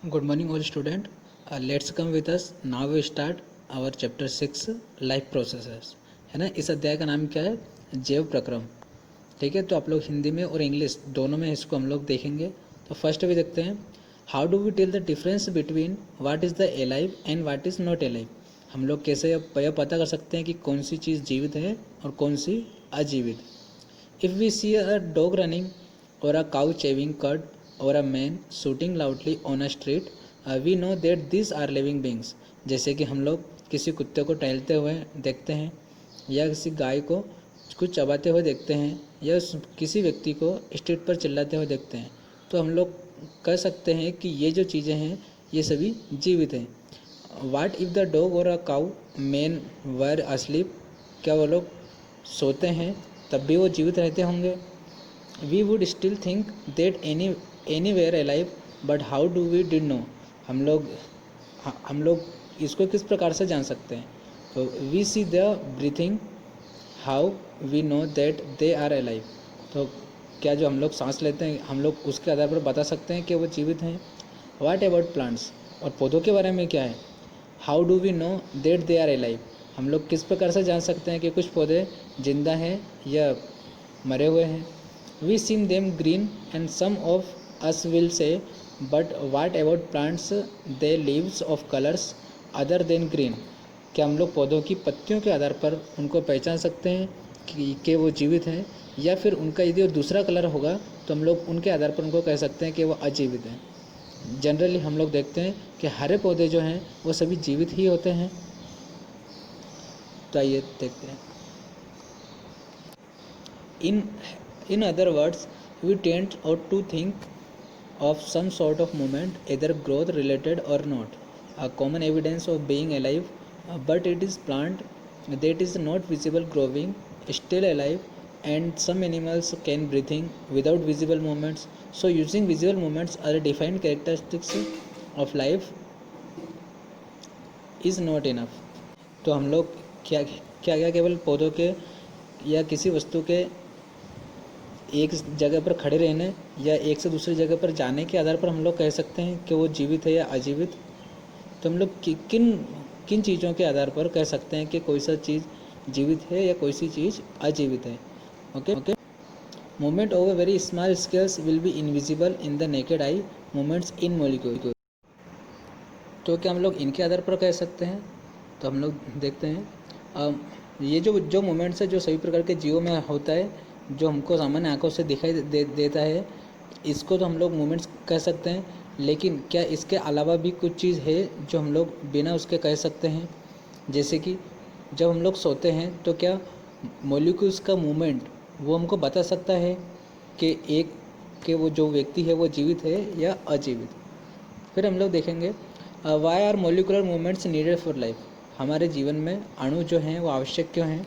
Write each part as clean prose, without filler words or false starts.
Good morning all student. Let's come with us. Now we start our chapter 6 life processes, है ना। इस अध्याय का नाम क्या है? जैव प्रक्रम। ठीक है, तो आप लोग हिंदी में और इंग्लिश दोनों में इसको हम लोग देखेंगे। तो फर्स्ट भी देखते हैं, how do we tell the difference between what is the alive and what is not alive. हम लोग कैसे यह पता कर सकते हैं कि कौन सी चीज़ जीवित है और कौन सी अजीवित। If we see a dog running or a cow chewing cud or a man shooting loudly on a street, we know that these are living beings। जैसे कि हम लोग किसी कुत्ते को टहलते हुए देखते हैं या किसी गाय को कुछ चबाते हुए देखते हैं या किसी व्यक्ति को स्ट्रीट पर चिल्लाते हुए देखते हैं, तो हम लोग कह सकते हैं कि ये जो चीज़ें हैं ये सभी जीवित हैं। वाट इफ़ द डॉग और a cow man were asleep, क्या वो लोग सोते हैं तब भी वो जीवित रहते होंगे। We would still think that anywhere alive, but how do we did know। हम लोग इसको किस प्रकार से जान सकते हैं। तो we see the breathing, how we know that they are alive। तो क्या जो हम लोग सांस लेते हैं हम लोग उसके आधार पर बता सकते हैं कि वो जीवित हैं। What about plants, और पौधों के बारे में क्या है। How do we know that they are alive, हम लोग किस प्रकार से जान सकते हैं कि कुछ पौधे जिंदा हैं या मरे हुए हैं। We see them green and some of us will say, but what about plants, they leaves of colors other than green। क्या हम लोग पौधों की पत्तियों के आधार पर उनको पहचान सकते हैं कि वो जीवित हैं, या फिर उनका यदि वो दूसरा कलर होगा तो हम लोग उनके आधार पर उनको कह सकते हैं कि वो अजीवित हैं। जनरली हम लोग देखते हैं कि हरे पौधे जो हैं वो सभी जीवित ही होते हैं। तो आइए देखते हैं। In other words, we tend to think of some sort of movement, either growth related or not, a common evidence of being alive, but it is plant that is not visible growing, still alive, and some animals can breathing without visible movements. So using visible movements as defined characteristics of life is not enough। तो हम लोग क्या क्या क्या केवल पौधों के या किसी वस्तु के एक जगह पर खड़े रहने या एक से दूसरी जगह पर जाने के आधार पर हम लोग कह सकते हैं कि वो जीवित है या अजीवित। तो हम लोग किन किन चीज़ों के आधार पर कह सकते हैं कि कोई सा चीज़ जीवित है या कोई सी चीज़ अजीवित है। Okay, movement over very small scales will be invisible in the naked eye, movements in molecule. तो क्या हम लोग इनके आधार पर कह सकते हैं। तो हम लोग देखते हैं ये जो मूवमेंट्स है जो सभी प्रकार के जीवों में होता है, जो हमको सामान्य आंखों से दिखाई देता है, इसको तो हम लोग मूवमेंट्स कह सकते हैं। लेकिन क्या इसके अलावा भी कुछ चीज़ है जो हम लोग बिना उसके कह सकते हैं। जैसे कि जब हम लोग सोते हैं तो क्या मॉलिक्यूल्स का मूवमेंट वो हमको बता सकता है कि वो जो व्यक्ति है वो जीवित है या अजीवित। फिर हम लोग देखेंगे why are molecular movements needed for life, हमारे जीवन में अणु जो हैं वो आवश्यक क्यों हैं।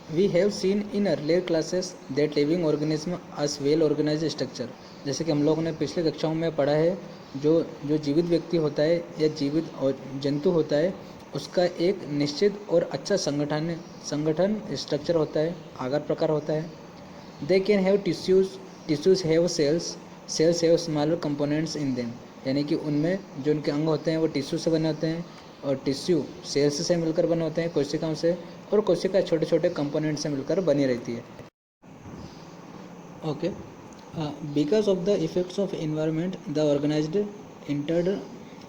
We have seen in earlier classes that living organism as well organized structure. जैसे कि हम लोगों ने पिछले कक्षाओं में पढ़ा है, जो जीवित व्यक्ति होता है या जीवित और जंतु होता है उसका एक निश्चित और अच्छा संगठन स्ट्रक्चर होता है, आकार प्रकार होता है। They can have tissues have cells have smaller components in them, यानी कि उनमें जो उनके अंग होते हैं वो टिश्यू से बने होते हैं और टिश्यू सेल्स से मिलकर बने होते हैं, कोशिकाओं से, और कोशिका छोटे छोटे कंपोनेंट से मिलकर बनी रहती है। Okay, because of the effects of environment the organized ordered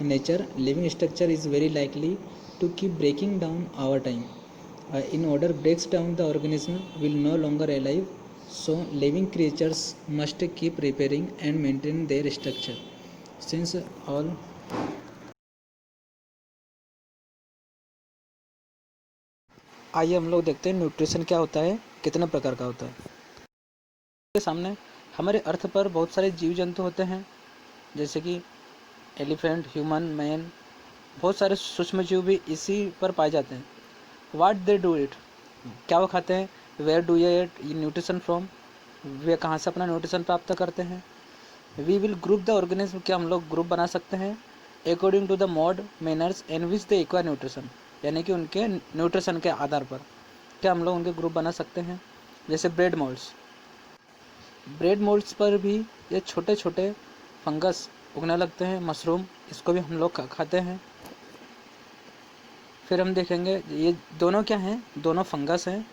nature living structure is very likely to keep breaking down over time. In order breaks down the organism will no longer alive, so living creatures must keep repairing and maintain their structure since all। आइए हम लोग देखते हैं nutrition क्या होता है, कितने प्रकार का होता है। के सामने हमारे अर्थ पर बहुत सारे जीव जंतु होते हैं, जैसे कि एलिफेंट, ह्यूमन, मैन, बहुत सारे सूक्ष्म जीव भी इसी पर पाए जाते हैं। वाट दे डू इट, क्या वो खाते हैं। Where do they get nutrition from, वे कहाँ से अपना न्यूट्रिशन प्राप्त करते हैं। We will group the organism, क्या हम लोग ग्रुप बना सकते हैं according to the mode manners and which the acquire nutrition, यानी कि उनके न्यूट्रिशन के आधार पर क्या हम लोग उनके ग्रुप बना सकते हैं। जैसे ब्रेड मोल्ड्स पर भी ये छोटे छोटे फंगस उगने लगते हैं, मशरूम, इसको भी हम लोग खाते हैं। फिर हम देखेंगे ये दोनों क्या हैं, दोनों फंगस हैं,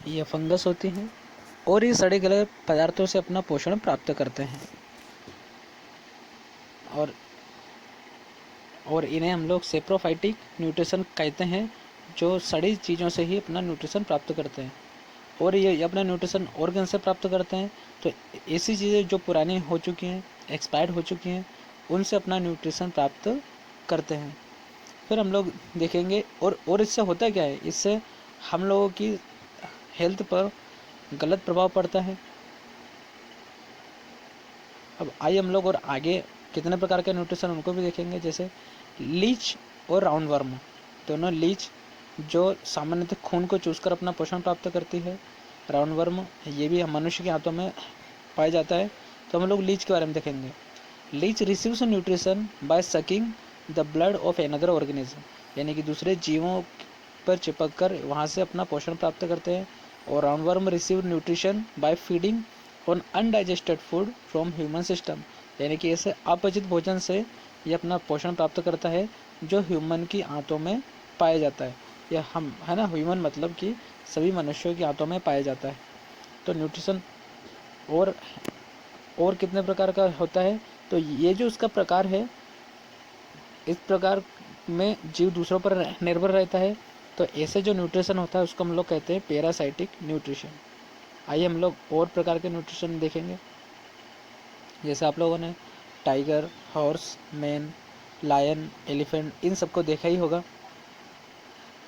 ये फंगस होती हैं और ये सड़े गले पदार्थों से अपना पोषण प्राप्त करते हैं और इन्हें हम लोग सेप्रोफाइटिक न्यूट्रिशन कहते हैं, जो सड़ी चीज़ों से ही अपना न्यूट्रिशन प्राप्त करते हैं। और ये अपना न्यूट्रिशन ऑर्गन से प्राप्त करते हैं। तो ऐसी चीज़ें जो पुरानी हो चुकी हैं, एक्सपायर्ड हो चुकी हैं, उनसे अपना न्यूट्रिशन प्राप्त करते हैं। फिर हम लोग देखेंगे और इससे होता क्या है, इससे हम लोगों की हेल्थ पर गलत प्रभाव पड़ता है। अब आइए हम लोग और आगे कितने प्रकार के न्यूट्रिशन उनको भी देखेंगे, जैसे लीच और राउंड वर्म। दोनों लीच जो सामान्यतः खून को चूसकर अपना पोषण प्राप्त करती है, राउंड वर्म ये भी मनुष्य के हाथों में पाया जाता है। तो हम लोग लीच के बारे में देखेंगे। Leech receives nutrition by sucking the blood of another organism, यानी कि दूसरे जीवों पर चिपक कर वहाँ से अपना पोषण प्राप्त करते हैं। और round worm receive nutrition by feeding on undigested food from human system, यानी कि ऐसे अपचित भोजन से ये अपना पोषण प्राप्त करता है जो ह्यूमन की आंतों में पाया जाता है। यह हम है ना, ह्यूमन मतलब कि सभी मनुष्यों की आंतों में पाया जाता है। तो न्यूट्रिशन और कितने प्रकार का होता है, तो ये जो उसका प्रकार है, इस प्रकार में जीव दूसरों पर निर्भर रहता है। तो ऐसे जो न्यूट्रिशन होता है उसको हम लोग कहते हैं पैरासाइटिक न्यूट्रिशन। आइए हम लोग और प्रकार के न्यूट्रिशन देखेंगे। जैसे आप लोगों ने tiger, horse, man, lion, elephant, इन सबको देखा ही होगा,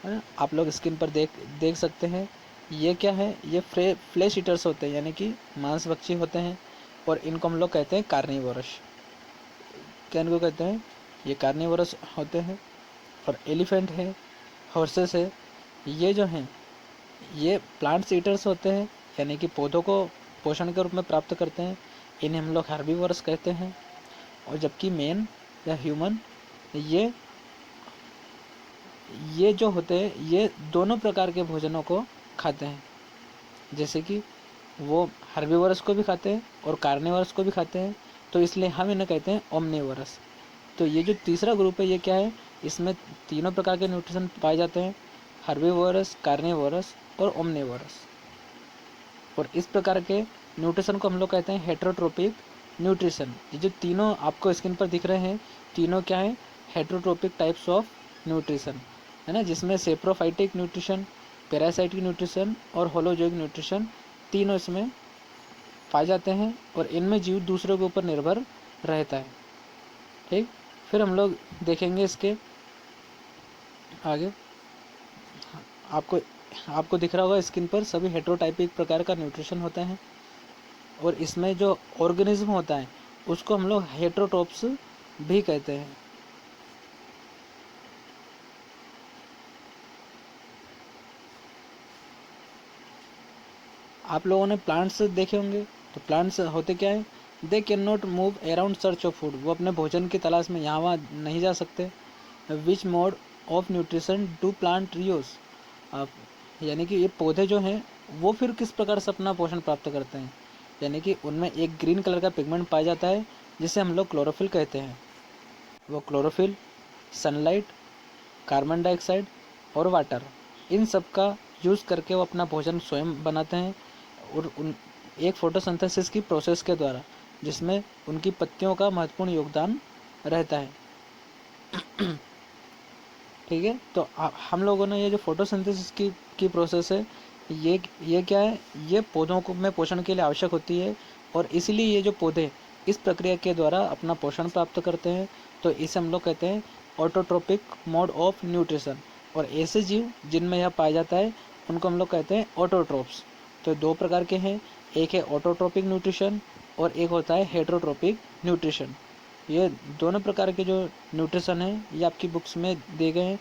है ना। आप लोग स्क्रीन पर देख सकते हैं। ये क्या है, ये फ्लैश ईटर्स होते हैं, यानी कि मांसभक्षी होते हैं। और इनको हम लोग कहते हैं कार्निवोरस। क्या इनको कहते हैं, ये कार्निवोरस होते हैं। और एलिफेंट है, हॉर्सेस है, ये जो हैं ये प्लांट्स ईटर्स होते हैं, यानी कि पौधों को पोषण के रूप में प्राप्त करते हैं। इन्हें हम लोग हर्बीवोरस कहते हैं। और जबकि मैन या ह्यूमन ये जो होते हैं ये दोनों प्रकार के भोजनों को खाते हैं। जैसे कि वो हर्बीवोरस को भी खाते हैं और कार्निवोरस को भी खाते हैं, तो इसलिए हम इन्हें कहते हैं ओमनिवोरस। तो ये जो तीसरा ग्रुप है ये क्या है, इसमें तीनों प्रकार के न्यूट्रिशन पाए जाते हैं, हर्बीवोरस, कार्निवोरस और ओमनिवोरस। और इस प्रकार के न्यूट्रिशन को हम लोग कहते हैं हेटरोट्रोपिक न्यूट्रिशन। ये जो तीनों आपको स्क्रीन पर दिख रहे हैं, तीनों क्या है, हेटरोट्रोपिक टाइप्स ऑफ न्यूट्रिशन, है ना, जिसमें सेप्रोफाइटिक न्यूट्रिशन, पैरासाइटिक न्यूट्रिशन और होलोजोइक न्यूट्रिशन तीनों इसमें पाए जाते हैं। और इनमें जीव दूसरों के ऊपर निर्भर रहता है। ठीक, फिर हम लोग देखेंगे इसके आगे। आपको दिख रहा होगा स्क्रीन पर, सभी हेटरोटाइपिक प्रकार का न्यूट्रिशन होता है। और इसमें जो ऑर्गेनिज्म होता है उसको हम लोग हेटरोट्रोप्स भी कहते हैं। आप लोगों ने प्लांट्स देखे होंगे, तो प्लांट्स होते क्या है, they can not move around search of food, वो अपने भोजन की तलाश में यहाँ वहाँ नहीं जा सकते। Which mode of nutrition do plant use, यानी कि ये पौधे जो हैं वो फिर किस प्रकार से अपना पोषण प्राप्त करते हैं, यानी कि उनमें एक ग्रीन कलर का पिगमेंट पाया जाता है जिसे हम लोग क्लोरोफिल कहते हैं। वो क्लोरोफिल सनलाइट, कार्बन डाइऑक्साइड और वाटर, इन सब का यूज़ करके वो अपना भोजन स्वयं बनाते हैं। और उन एक फोटोसिंथेसिस की प्रोसेस के द्वारा, जिसमें उनकी पत्तियों का महत्वपूर्ण योगदान रहता है। ठीक है, तो हम लोगों ने ये जो फोटोसिंथेसिस की प्रोसेस है, ये क्या है, ये पौधों को में पोषण के लिए आवश्यक होती है। और इसीलिए ये जो पौधे इस प्रक्रिया के द्वारा अपना पोषण प्राप्त करते हैं, तो इसे हम लोग कहते हैं ऑटोट्रोपिक मोड ऑफ न्यूट्रिशन। और ऐसे जीव जिनमें यह पाया जाता है उनको हम लोग कहते हैं ऑटोट्रोप्स। तो दो प्रकार के हैं, एक है ऑटोट्रोपिक न्यूट्रिशन और एक होता है हेटरोट्रोपिक न्यूट्रिशन। ये दोनों प्रकार के जो न्यूट्रिशन हैं ये आपकी बुक्स में दिए गए हैं।